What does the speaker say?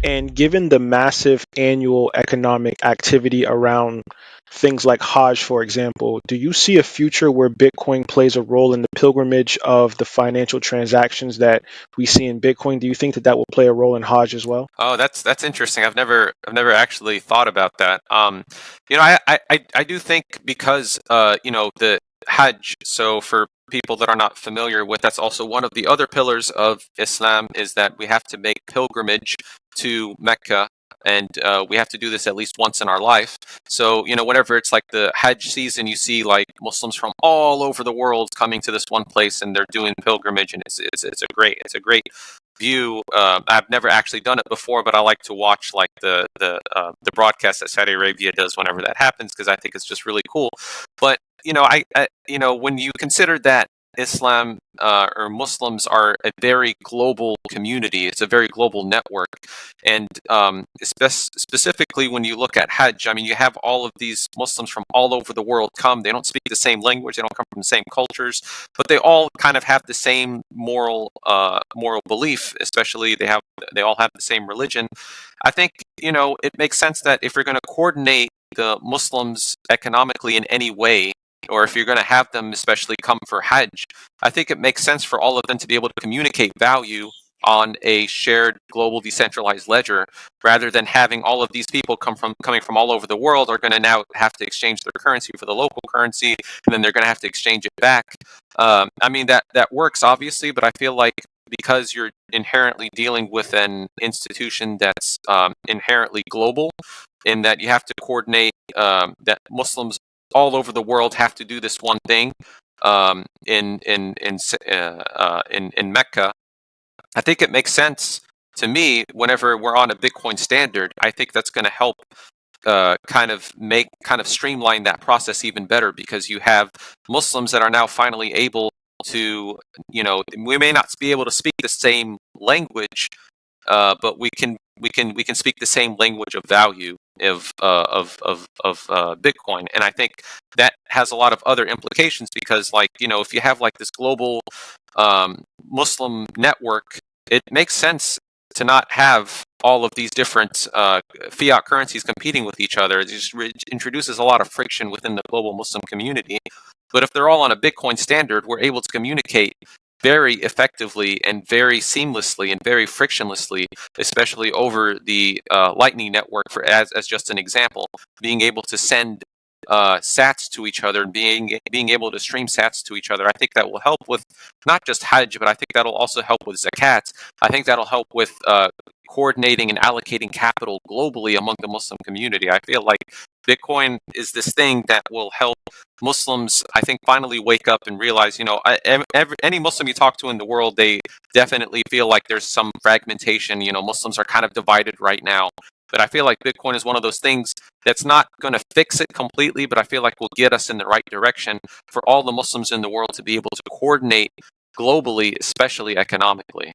And given the massive annual economic activity around things like Hajj, for example, do you see a future where Bitcoin plays a role in the pilgrimage of the financial transactions that we see in Bitcoin? Do you think that that will play a role in Hajj as well? Oh, that's interesting. I've never actually thought about that. I do think because the Hajj. So for people that are not familiar with, that's also one of the other pillars of Islam is that we have to make pilgrimage to Mecca, and we have to do this at least once in our life. So whenever it's like the Hajj season, you see like Muslims from all over the world coming to this one place, and they're doing pilgrimage, and it's a great view. I've never actually done it before, but I like to watch like the broadcast that Saudi Arabia does whenever that happens because I think it's just really cool. But when you consider that Islam or Muslims are a very global community, it's a very global network, and specifically when you look at Hajj, I mean, you have all of these Muslims from all over the world come. They don't speak the same language, they don't come from the same cultures, but they all kind of have the same moral belief. Especially they all have the same religion. I think it makes sense that if you're going to coordinate the Muslims economically in any way, or if you're going to have them especially come for Hajj, I think it makes sense for all of them to be able to communicate value on a shared global decentralized ledger, rather than having all of these people coming from all over the world are going to now have to exchange their currency for the local currency, and then they're going to have to exchange it back. I mean, that works obviously, but I feel like because you're inherently dealing with an institution that's inherently global, in that you have to coordinate, that Muslims all over the world have to do this one thing, in Mecca. I think it makes sense to me whenever we're on a Bitcoin standard. I think that's going to help kind of streamline that process even better, because you have Muslims that are now finally able to, we may not be able to speak the same language, but we can speak the same language of value of Bitcoin. And I think that has a lot of other implications, because like if you have like this global Muslim network, it makes sense to not have all of these different fiat currencies competing with each other. It just introduces a lot of friction within the global Muslim community. But if they're all on a Bitcoin standard, we're able to communicate very effectively and very seamlessly and very frictionlessly, especially over the Lightning Network, for as just an example, being able to send sats to each other and being able to stream sats to each other. I think that will help with not just Hajj, but I think that'll also help with zakat. I think that'll help with coordinating and allocating capital globally among the Muslim community. I feel like Bitcoin is this thing that will help Muslims, I think, finally wake up and realize, any Muslim you talk to in the world, they definitely feel like there's some fragmentation. Muslims are kind of divided right now. But I feel like Bitcoin is one of those things that's not going to fix it completely, but I feel like will get us in the right direction for all the Muslims in the world to be able to coordinate globally, especially economically.